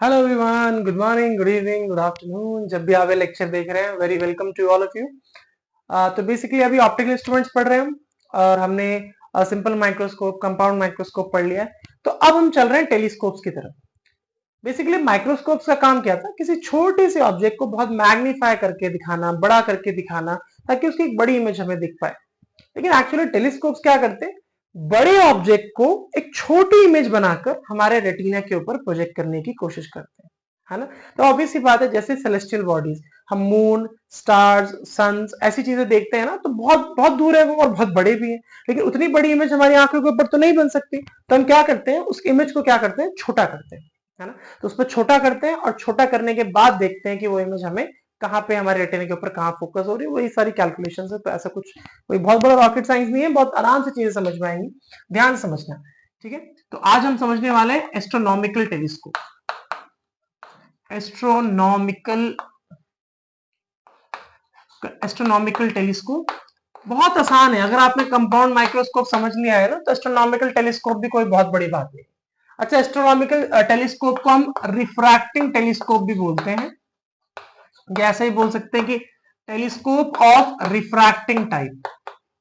Hello everyone, good morning, good evening, good afternoon. जब भी आप लेक्चर देख रहे हैं, very welcome to all of you. तो बेसिकली अभी ऑप्टिकल इंस्ट्रूमेंट्स पढ़ रहे हैं हम, और हमने सिंपल माइक्रोस्कोप, कंपाउंड माइक्रोस्कोप पढ़ लिया है। तो अब हम चल रहे हैं टेलीस्कोप्स की तरफ। बेसिकली माइक्रोस्कोप्स का काम क्या था? किसी छोटे से ऑब्जेक्ट को बहुत मैग्नीफाई करके दिखाना, बड़ा करके दिखाना, ताकि उसकी एक बड़ी इमेज हमें दिख पाए। लेकिन एक्चुअली टेलीस्कोप्स क्या करते हैं? बड़े ऑब्जेक्ट को एक छोटी इमेज बनाकर हमारे रेटिना के ऊपर प्रोजेक्ट करने की कोशिश करते हैं, है ना। तो ऑब्वियस सी बात है, जैसे सेलेस्टियल बॉडीज, हम मून, स्टार्स, सन्स, ऐसी चीजें देखते हैं ना, तो बहुत बहुत दूर है वो और बहुत बड़े भी हैं। लेकिन उतनी बड़ी इमेज हमारी आंखों के ऊपर तो नहीं बन सकती। तो हम क्या करते हैं? उस इमेज को क्या करते हैं? छोटा करते हैं, है ना। तो उस पर छोटा करते हैं, और छोटा करने के बाद देखते हैं कि वो इमेज हमें कहाँ पे, हमारे रेटिना के ऊपर कहाँ फोकस हो रही है। वही सारी कैलकुलेशंस है। तो ऐसा कुछ कोई बहुत बड़ा रॉकेट साइंस नहीं है, बहुत आराम से चीजें समझ में आएंगी। ध्यान से समझना, ठीक है। तो आज हम समझने वाले हैं astronomical telescope. Astronomical astronomical telescope बहुत आसान है। अगर आपने कंपाउंड माइक्रोस्कोप समझ लिया है ना, तो एस्ट्रोनॉमिकल टेलीस्कोप भी कोई बहुत बड़ी बात नहीं। अच्छा, एस्ट्रोनॉमिकल टेलीस्कोप को हम रिफ्रैक्टिंग टेलीस्कोप भी बोलते हैं, या ऐसे ही बोल सकते हैं कि टेलीस्कोप ऑफ रिफ्रैक्टिंग टाइप।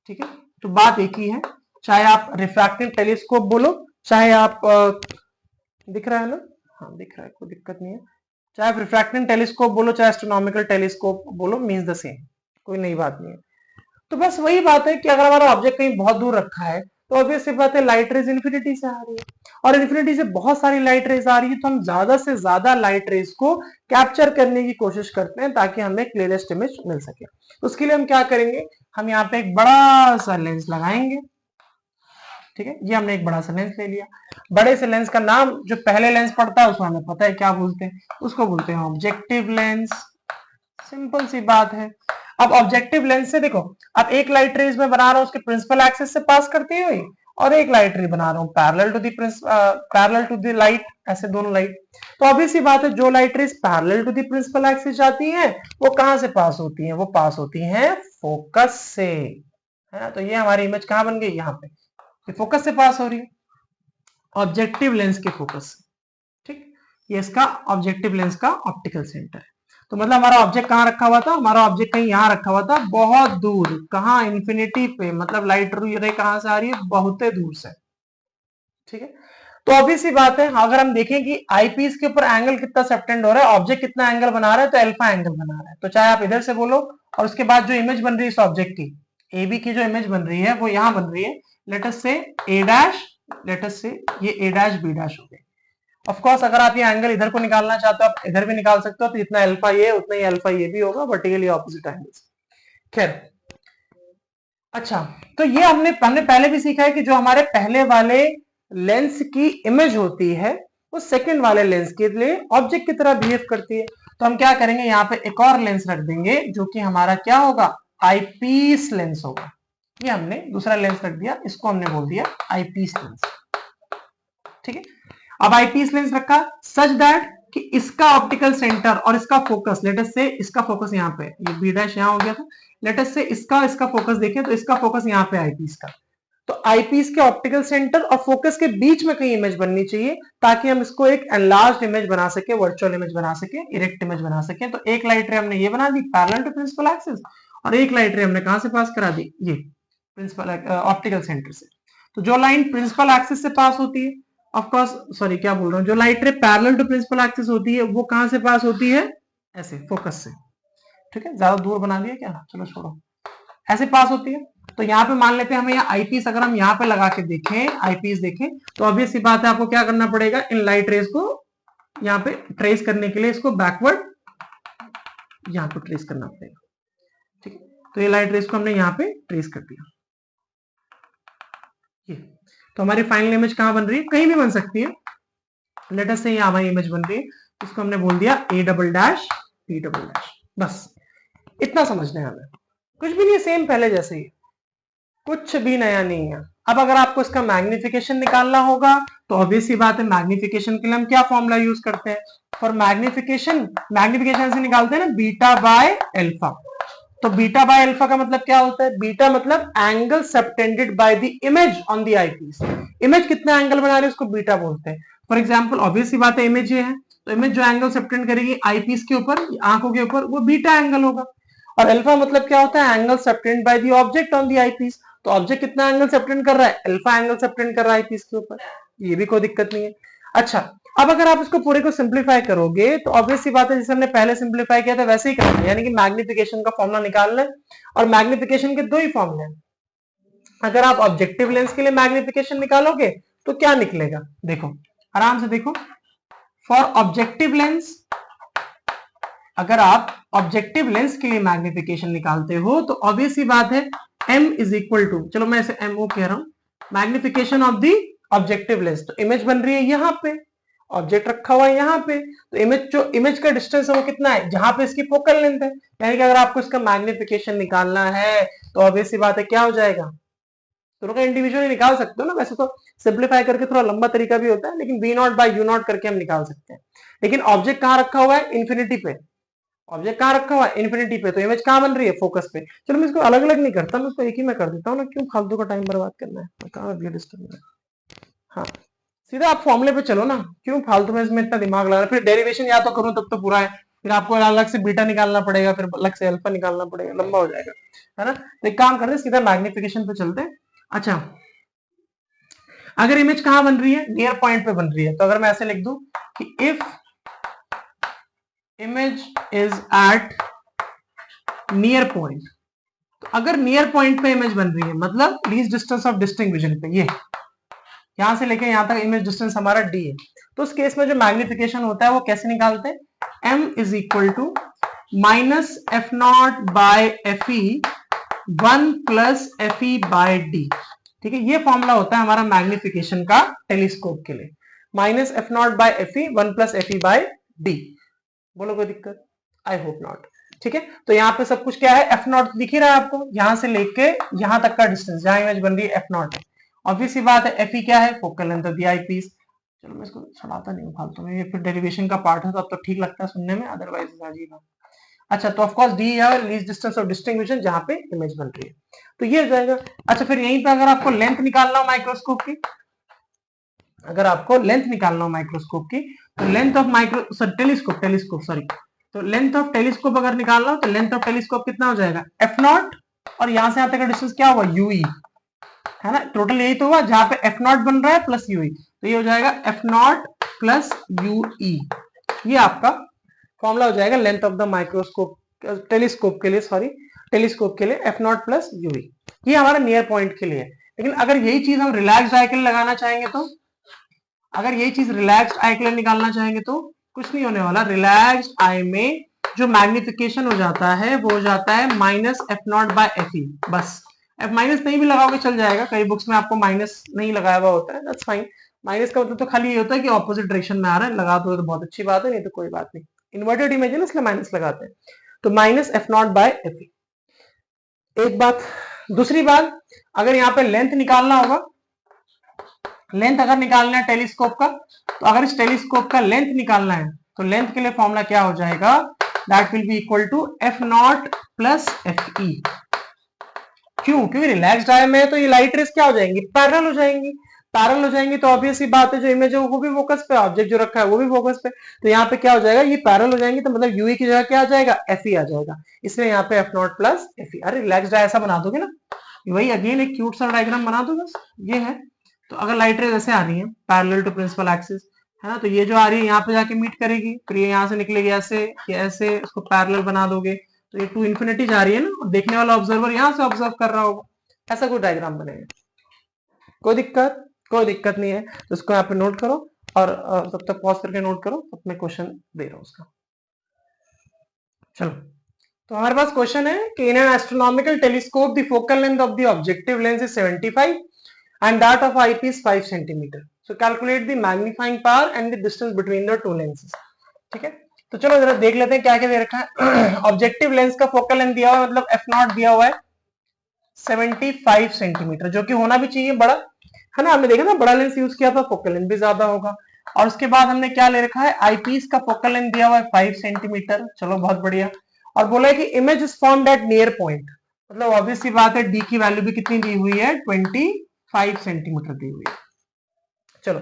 ठीक है, तो बात एक ही है। चाहे आप रिफ्रैक्टिव टेलीस्कोप बोलो, चाहे आप दिख रहा है ना, हाँ दिख रहा है, कोई दिक्कत नहीं है। चाहे आप रिफ्रैक्टिव टेलीस्कोप बोलो, चाहे एस्ट्रोनॉमिकल टेलीस्कोप बोलो, मीन्स द सेम, कोई नई बात नहीं है। तो बस वही बात है कि अगर हमारा ऑब्जेक्ट कहीं बहुत दूर रखा है, तो ऑब्वियस सी बात है, लाइट रेज इन्फिनिटी से आ रही है, और इन्फिनिटी से बहुत सारी लाइट रेज आ रही है। तो हम ज्यादा से ज्यादा लाइट रेज को कैप्चर करने की कोशिश करते हैं, ताकि हमें क्लियरेस्ट इमेज मिल सके। तो उसके लिए हम क्या करेंगे? हम यहाँ पे एक बड़ा सा लेंस लगाएंगे। ठीक है, ये हमने एक बड़ा सा लेंस ले लिया। बड़े से लेंस का नाम, जो पहले लेंस पड़ता है उसको हमें पता है क्या बोलते हैं, उसको बोलते हैं ऑब्जेक्टिव लेंस। सिंपल सी बात है। अब ऑब्जेक्टिव लेंस से देखो, अब एक लाइट रेज में बना रहा हूं उसके प्रिंसिपल एक्सिस से पास करती हुई, और एक लाइट रे बना रहा हूं पैरेलल टू द लाइट, ऐसे दोनों लाइट। तो ऑब्वियस सी बात है, जो light rays parallel to the principal axis जाती हैं, वो कहां से पास होती हैं? वो पास होती हैं फोकस से, है ना। तो ये हमारी इमेज कहां बन गई? यहाँ पे, ये फोकस से पास हो रही है, ऑब्जेक्टिव लेंस के फोकस से। ठीक, ये इसका ऑब्जेक्टिव लेंस का ऑप्टिकल सेंटर है। तो मतलब हमारा ऑब्जेक्ट कहां रखा हुआ था? हमारा ऑब्जेक्ट कहीं यहां रखा हुआ था, बहुत दूर। कहां? इन्फिनिटी पे, मतलब लाइट रे कहां से आ रही है? बहुत दूर से। ठीक है, तो ऑब्वियस सी बात है, अगर हम देखें कि आईपीस के ऊपर एंगल कितना सबटेंड हो रहा है, ऑब्जेक्ट कितना एंगल बना रहा है, तो अल्फा एंगल बना रहा है। तो चाहे आप इधर से बोलो, और उसके बाद जो इमेज बन रही है इस ऑब्जेक्ट की, ए बी की जो इमेज बन रही है वो यहां बन रही है, लेट अस से ए डैश, लेट अस से ये ए डैश बी डैश हो गई। ऑफ कोर्स अगर आप ये एंगल इधर को निकालना चाहते हो, आप इधर भी निकाल सकते हो। तो जितना अल्फा ये, उतना ही अल्फा ये भी होगा, वर्टिकली ऑपोजिट एंगल्स। खैर, अच्छा, तो ये हमने हमने पहले भी सीखा है कि जो हमारे पहले वाले लेंस की इमेज होती है, वो सेकंड वाले लेंस के लिए ऑब्जेक्ट की तरह बिहेव करती है। तो हम क्या करेंगे? यहाँ पे एक और लेंस रख देंगे, जो कि हमारा क्या होगा? आईपीस लेंस होगा। ये हमने दूसरा लेंस रख दिया, इसको हमने बोल दिया आईपीस लेंस। ठीक है, अब आईपीस लेंस रखा सच दैट कि इसका ऑप्टिकल सेंटर और इसका फोकस, लेट अस से इसका फोकस यहाँ पे, ये बी डैश यहाँ हो गया था, लेट अस से इसका फोकस देखें, तो इसका फोकस यहाँ पे आईपीस का। तो आईपीस के ऑप्टिकल सेंटर और फोकस के बीच में कहीं इमेज बननी चाहिए, ताकि हम इसको एक एनलार्ज्ड इमेज बना सके, वर्चुअल इमेज बना सके, इरेक्ट इमेज बना सके। तो एक लाइट रे हमने ये बना दी पैरेलल टू प्रिंसिपल एक्सिस, और एक लाइट रे हमने कहां से पास करा दी? ये प्रिंसिपल ऑप्टिकल सेंटर से। तो जो लाइन प्रिंसिपल एक्सिस से पास होती है, ऑफ कोर्स सॉरी क्या बोल रहा हूँ, जो light ray parallel to principal axis होती है, वो कहां से पास होती है? ऐसे, फोकस से। ठीक है, ज्यादा दूर बना दिया क्या? चलो छोड़ो, ऐसे पास होती है। तो यहाँ पे मान लेते हैं हमें यहाँ आईपीस, अगर हम यहाँ पे लगा के देखें, आईपीस देखें, तो ऑब्वियस सी बात है, आपको क्या करना पड़ेगा? इन लाइट रेज को यहाँ पे ट्रेस करने के लिए इसको बैकवर्ड यहाँ पे ट्रेस करना पड़ेगा। ठीक है, तो ये लाइट रेज को हमने यहाँ पे ट्रेस कर दिया। ये तो हमारी फाइनल इमेज कहां बन रही है? कहीं भी बन सकती है। लेट अस से ये हमारी इमेज बन रही है, इसको हमने बोल दिया A double dash B double dash. बस इतना समझना है हमें, कुछ भी नहीं, सेम पहले जैसे ही, कुछ भी नया नहीं है। अब अगर आपको इसका मैग्निफिकेशन निकालना होगा, तो ऑब्वियस सी बात है, मैग्निफिकेशन के लिए हम क्या फॉर्मूला यूज करते हैं? फॉर मैग्निफिकेशन से निकालते हैं ना, बीटा बाय अल्फा। तो बीटा बाय अल्फा का मतलब क्या होता है? बीटा मतलब angle subtended by the image on the eyepiece. Image कितना एंगल बना रही है, उसको बीटा बोलते हैं। फॉर एग्जांपल ऑब्वियस सी बात है, इमेज ये है, तो इमेज जो एंगल सबटेंड करेगी आई पीस के ऊपर, आंखों के ऊपर, वो बीटा एंगल होगा। और अल्फा मतलब क्या होता है, angle subtend by the object on the eyepiece. तो ऑब्जेक्ट कितना एंगल सबटेंड कर रहा है, अल्फा एंगल सबटेंड कर रहा है आई पीस के ऊपर, ये भी कोई दिक्कत नहीं है। अच्छा, अब अगर आप इसको पूरे को सिंप्लीफाई करोगे तो ऑब्वियस सी बात है, जैसे हमने पहले सिंप्लीफाई किया था वैसे ही करना है, यानी कि मैग्निफिकेशन का फॉर्मूला निकालना है। और मैग्निफिकेशन के दो ही फॉर्मूले हैं। अगर आप ऑब्जेक्टिव लेंस के लिए मैग्निफिकेशन निकालोगे तो क्या निकलेगा, देखो आराम से देखो। फॉर ऑब्जेक्टिव लेंस, अगर आप ऑब्जेक्टिव लेंस के लिए मैग्निफिकेशन निकालते हो तो ऑब्वियस सी बात है m इज इक्वल टू, चलो मैं इसे MO कह रहा हूं, magnification of the objective lens. तो इमेज बन रही है यहाँ पे, ऑब्जेक्ट रखा हुआ है यहाँ पे, तो इमेज का डिस्टेंस है वो कितना है, जहां पे इसकी फोकल लेंथ है। यानी कि अगर आपको इसका मैग्निफिकेशन निकालना है तो ऑब्वियस सी बात है क्या हो जाएगा, दोनों का इंडिविजुअली निकाल सकते हो ना, वैसे तो सिंप्लीफाई करके थोड़ा लंबा तरीका भी होता है, लेकिन v not by U not करके हम निकाल सकते हैं। लेकिन ऑब्जेक्ट कहाँ रखा हुआ है, इन्फिनिटी पे। ऑब्जेक्ट कहाँ रखा हुआ है, इन्फिनिटी पे, तो इमेज कहाँ बन रही है, फोकस पे। चलो मैं इसको अलग अलग नहीं करता, मैं इसको एक ही में कर देता हूँ ना, क्यों फालतू का टाइम बर्बाद करना है, कहाँ डिस्टर्ब। हाँ, सीधा आप फॉर्मूले पे चलो ना, क्यों फालतू में इसमें इतना दिमाग लगाना, फिर डेरिवेशन या तो करूं तब तो पूरा है, फिर आपको अलग से बीटा निकालना पड़ेगा, फिर अलग से अल्फा निकालना पड़ेगा, लंबा हो जाएगा, है ना। तो एक काम करते हैं, सीधा मैग्निफिकेशन पे चलते हैं। अच्छा, अगर इमेज कहां बन रही है, नियर पॉइंट पे बन रही है, तो अगर मैं ऐसे लिख दूं कि if image is at near point, तो अगर नियर पॉइंट पे इमेज बन रही है मतलब least distance of distinct vision पे, ये यहां से लेके यहां तक इमेज डिस्टेंस हमारा d है, तो उस केस में जो मैग्निफिकेशन होता है वो कैसे निकालते हैं, m is equal to minus F not by F E 1 plus F E by D. ठीक है, ये फॉर्मूला होता है हमारा मैग्निफिकेशन का टेलीस्कोप के लिए, minus F not by F E 1 plus F E by D. बोलो कोई दिक्कत, आई होप नॉट। ठीक है, तो यहाँ पे सब कुछ क्या है, एफ नॉट दिख ही रहा है आपको, यहां से लेके यहां तक का डिस्टेंस जहां इमेज बन रही है एफ नॉट है। ऑब्वियस सी बात है एफ ई क्या है, focal length of the eyepiece. चलो मैं इसको छड़ाता नहीं हूँ फालतू में, ये फिर डेरिवेशन का पार्ट है तो अब तो ठीक लगता है सुनने में, अदरवाइज अजीब है। अच्छा, तो ऑफ कोर्स डी है least distance of distinct vision जहां पे इमेज बन रही है, तो ये हो जाएगा। अच्छा, फिर यहीं पे अगर आपको लेंथ निकालना हो माइक्रोस्कोप की, अगर आपको लेंथ निकालना हो माइक्रोस्कोप की, तो लेंथ ऑफ टेलीस्कोप सॉरी, तो लेंथ ऑफ टेलीस्कोप अगर निकालना हो तो लेंथ ऑफ टेलीस्कोप कितना हो जाएगा, एफ नॉट, और यहां से यहां तक का डिस्टेंस क्या हुआ, यूई, है ना। टोटल यही तो हुआ, जहां पे एफ नॉट बन रहा है प्लस यूई, तो ये हो जाएगा एफ नॉट प्लस यूई। ये आपका फॉर्मूला हो जाएगा length of the microscope, telescope के लिए, सॉरी टेलीस्कोप के लिए एफ नॉट प्लस यूई। ये हमारा नियर पॉइंट के लिए है। लेकिन अगर यही चीज हम रिलैक्स्ड आई के लिए लगाना चाहेंगे तो, अगर यही चीज रिलैक्स्ड आई के लिए निकालना चाहेंगे तो कुछ नहीं होने वाला। रिलैक्स्ड आई में जो मैग्निफिकेशन हो जाता है वो हो जाता है minus F not by F E, बस। एफ माइनस नहीं भी लगाओगे चल जाएगा, कई बुक्स में आपको माइनस नहीं लगाया हुआ होता है, दैट्स फाइन। माइनस का मतलब तो खाली ये होता है कि ऑपोजिट डायरेक्शन में आ रहा है, लगा दो तो बहुत अच्छी बात है, नहीं तो कोई बात नहीं। इन्वर्टेड इमेज है ना, इसलिए माइनस लगाते हैं, तो minus F not by F E. एक बात, दूसरी बात, अगर यहाँ पे लेंथ निकालना होगा, लेंथ अगर निकालना है टेलीस्कोप का, तो अगर इस टेलीस्कोप का लेंथ निकालना है तो लेंथ के लिए फॉर्मूला क्या हो जाएगा, that will be equal to F naught plus F E. क्यों, क्योंकि रिलैक्स्ड आई में तो ये लाइट रेस क्या हो जाएंगी, पैरेलल हो जाएंगी। पैरेलल हो जाएंगी तो ऑब्वियस सी बात है जो इमेज है वो भी फोकस पे, ऑब्जेक्ट जो रखा है वो भी फोकस पे, तो यहाँ पे क्या हो जाएगा, ये पैरेलल हो जाएंगी, तो मतलब यूई की जगह क्या आ जाएगा, एफ ई आ जाएगा, इसलिए यहाँ पे एफ नॉट प्लस एफ ई। अरे रिलैक्स्ड आई ऐसा बना दोगे ना, वही अगेन एक क्यूट सा डायग्राम बना दो बस, ये है। तो अगर लाइट रेज ऐसे आ रही है पैरेलल टू प्रिंसिपल एक्सिस, है ना, तो ये जो आ रही है यहाँ पे जाके मीट करेगी, फिर ये यहाँ से निकलेगी ऐसे, ये ऐसे, इसको पैरेलल बना दोगे तो ये टू इन्फिनिटी जा रही है ना, और देखने वाला ऑब्जर्वर यहाँ से ऑब्जर्व कर रहा होगा, ऐसा कोई डायग्राम बनेगा। कोई दिक्कत, कोई दिक्कत नहीं है, तो इसको यहाँ पे नोट करो, और तब तक पॉज करके नोट करो, तब मैं क्वेश्चन दे रहा हूँ उसका। चलो, तो हमारे पास क्वेश्चन है कि in an astronomical telescope the focal length of the objective lens is 75 and that of eyepiece 5 cm. So calculate the magnifying power and the distance between the two lenses. ठीक है, तो चलो जरा देख लेते हैं क्या क्या दे रखा है। ऑब्जेक्टिव लेंस का फोकल लेंथ दिया हुआ है, मतलब एफ नॉट दिया हुआ है 75 सेंटीमीटर, जो कि होना भी चाहिए बड़ा, है ना। हमने देखा ना बड़ा लेंस यूज किया था, फोकल लेंथ भी ज्यादा होगा। और उसके बाद हमने क्या ले रखा है, आईपीस का फोकल लेंथ दिया हुआ है 5 सेंटीमीटर, चलो बहुत बढ़िया। और बोला है कि image is formed at near point, मतलब ऑब्वियस सी बात है डी की वैल्यू भी कितनी दी हुई है, 25 सेंटीमीटर दी हुई है। चलो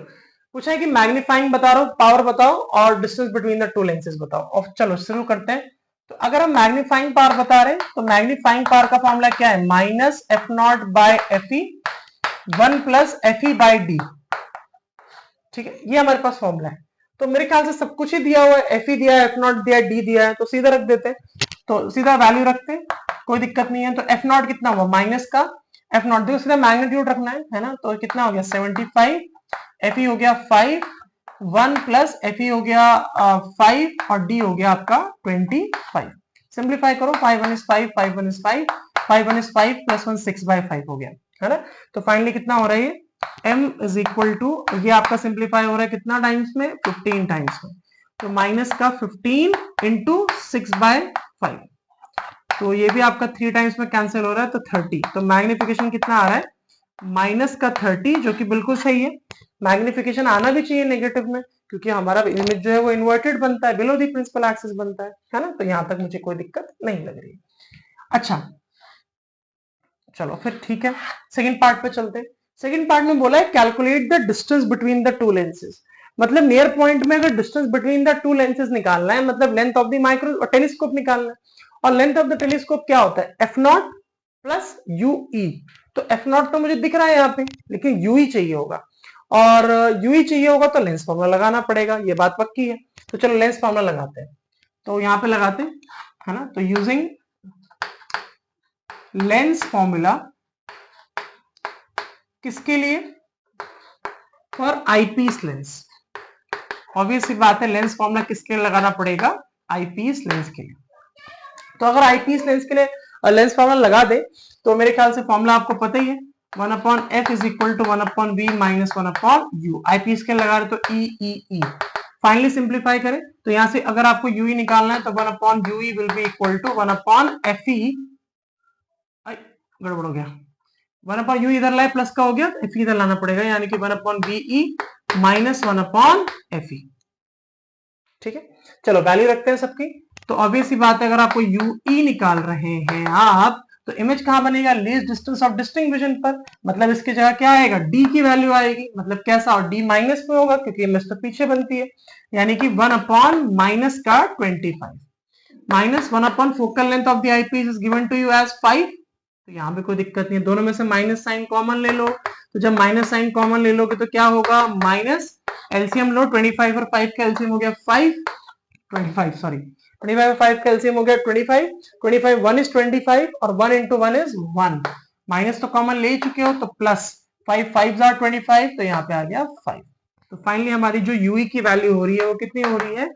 पूछा है कि मैग्नीफाइंग बता रहा हूं, पावर बताओ और distance between the two lenses बताओ। और चलो शुरू करते हैं। तो अगर हम मैग्नीफाइंग पावर बता रहे हैं तो मैग्नीफाइंग पावर का फॉर्मूला क्या है, minus F not by F E 1 plus F E by D. ठीक है, ये हमारे पास फॉर्मूला है। तो मेरे ख्याल से सब कुछ ही दिया हुआ है, एफ ई दिया है, एफ नॉट दिया है, डी दिया है, तो सीधा रख देते हैं। तो सीधा वैल्यू रखते हैं, कोई दिक्कत नहीं है। तो एफ नॉट कितना हुआ, माइनस का एफ नॉट, देखो सीधा मैग्नीट्यूड रखना है ना। तो कितना हो गया 75, एफ ई हो गया 5, 1 प्लस एफ ई हो गया 5 और डी हो गया आपका 25। सिंप्लीफाई करो, 5 1 इज 5, 5 1 इज 5, 5 1 इज 5 प्लस 1 6/5 हो गया, है ना। तो फाइनली कितना हो रहा है, m इज इक्वल टू, ये आपका सिंप्लीफाई हो रहा है कितना टाइम्स में, 15 टाइम्स में। तो माइनस का 15 इंटू 6/5, तो ये भी आपका 3 टाइम्स में कैंसिल हो रहा है, तो 30। तो मैग्निफिकेशन कितना आ रहा है, माइनस का 30, जो कि बिल्कुल सही है। मैग्निफिकेशन आना भी चाहिए नेगेटिव में, क्योंकि हमारा इमेज जो है वो इन्वर्टेड बनता है, बिलो दी प्रिंसिपल एक्सिस बनता है ना। तो यहां तक मुझे कोई दिक्कत नहीं लग रही। अच्छा चलो फिर ठीक है, सेकंड पार्ट पे चलते हैं। सेकंड पार्ट में बोला है calculate the distance between the two lenses. मतलब नियर पॉइंट में अगर distance between the two lenses निकालना है, मतलब लेंथ ऑफ द माइक्रो और टेलीस्कोप निकालना है। और लेंथ ऑफ द टेलीस्कोप क्या होता है, एफ नॉट प्लस यू ई। तो एफ नॉट तो मुझे दिख रहा है यहाँ पे, लेकिन यू ही चाहिए होगा, और यू ही चाहिए होगा तो लेंस फॉर्मूला लगाना पड़ेगा, ये बात पक्की है। तो चलो लेंस फॉर्मूला लगाते हैं, तो यहाँ पे लगाते हैं, है ना। तो यूजिंग लेंस फॉर्मूला किसके लिए, फॉर आईपीस लेंस। ऑब्वियस सी बात है, लेंस फॉर्मूला किसके लिए लगाना पड़ेगा, आईपीस लेंस के लिए। तो अगर आईपीस लेंस के लिए लेंस फॉर्मूला लगा दे, तो मेरे ख्याल से फॉर्मूला आपको पता ही है, 1/f is equal to 1/v minus 1/u। Eyepiece के लगा रहे तो ई ई ई। फाइनली सिंप्लीफाई करें तो यहां से अगर आपको यू ई निकालना है तो 1/ue will be equal to 1/fe, गड़बड़ हो गया, 1/u इधर लाए प्लस का हो गया, एफ इधर लाना पड़ेगा, यानी कि 1/ve माइनस 1/fe। ठीक है, चलो वैल्यू रखते हैं सबकी। तो ऑब्वियस सी बात है, अगर आपको ue निकाल रहे हैं आप, तो इमेज कहां बनेगा, least distance of distinct vision पर। मतलब इसकी जगह क्या आएगा, d की वैल्यू आएगी। मतलब कैसा, और d माइनस में होगा क्योंकि इमेज तो पीछे बनती है, यानी कि 1/माइनस का 25 minus 1/ focal length of the eyepiece is given to you as 5। तो यहाँ पे कोई दिक्कत नहीं है, दोनों में से माइनस साइन कॉमन ले लो। तो जब माइनस साइन कॉमन ले लोगे तो क्या होगा, माइनस एलसीएम लो, 25 और 5 का एलसीएम हो गया 25 सॉरी 25 और 5 का एलसीएम हो गया 25, 25 1 इज 25 और 1 इंटू 1 इज 1। माइनस तो कॉमन ले चुके हो, तो प्लस 5 5 आर 25, तो यहाँ पे आ गया 5। तो फाइनली हमारी जो यूई की वैल्यू हो रही है वो कितनी हो रही है,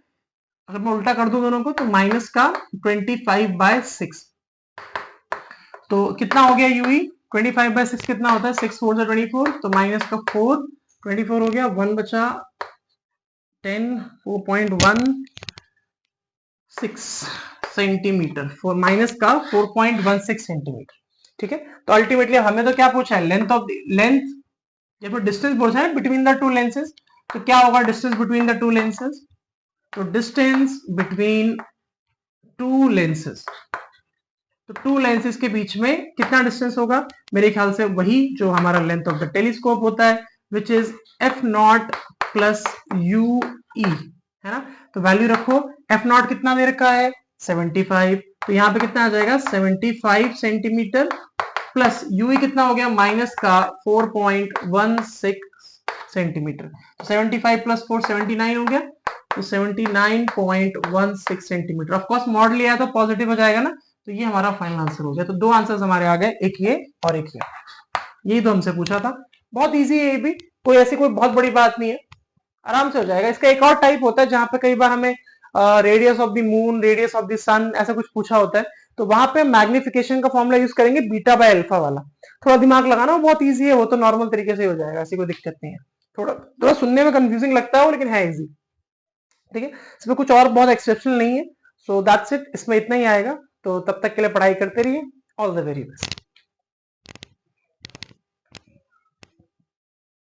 अगर मैं उल्टा कर दूं दोनों को, तो माइनस का 25/6। तो कितना हो गया यूई, 25/6 कितना होता है, 6 4 24, तो माइनस का 4, 24 हो गया, 1 बचा 10, 4.16 सेंटीमीटर, माइनस का 4.16 सेंटीमीटर। ठीक है, तो अल्टीमेटली हमें तो क्या पूछा है, लेंथ ऑफ लेंथ, जब डिस्टेंस पूछा है बिटवीन द टू लेंसेज, तो क्या होगा distance between the two lenses, तो डिस्टेंस बिटवीन टू लेंसेज, तो टू लेंसेज के बीच में कितना डिस्टेंस होगा, मेरे ख्याल से वही जो हमारा लेंथ ऑफ द टेलीस्कोप होता है, which is F naught plus you ई, है ना। तो वैल्यू रखो, एफ नॉट कितना दे रखा है 75, तो यहाँ पे कितना आ जाएगा 75 सेंटीमीटर, प्लस यू ई कितना हो गया, माइनस का 4.16 सेंटीमीटर। 75 प्लस 4 79 हो गया, तो 79.16 सेंटीमीटर। ऑफ कोर्स मॉड लिया है तो पॉजिटिव हो जाएगा ना, तो ये हमारा फाइनल आंसर हो गया। तो दो आंसर्स हमारे आ गए, एक ये और एक ये। यही तो हमसे पूछा था, बहुत इजी है ये भी, कोई ऐसी कोई बहुत बड़ी बात नहीं है, आराम से हो जाएगा। इसका एक और टाइप होता है जहां पे कई बार हमें radius of the moon, radius of the sun, ऐसा कुछ पूछा होता है, तो वहां पे मैग्निफिकेशन का फॉर्मूला यूज करेंगे बीटा बाय अल्फा वाला। थोड़ा दिमाग लगाना, वो बहुत ईजी है, वो तो नॉर्मल तरीके से हो जाएगा, ऐसी कोई दिक्कत नहीं है। थोड़ा थोड़ा सुनने में कंफ्यूजिंग लगता है लेकिन है इजी। ठीक है, इसमें कुछ और बहुत एक्सेप्शनल नहीं है। सो दैट्स इट, इसमें इतना ही आएगा। तो तब तक के लिए पढ़ाई करते रहिए। All the very best.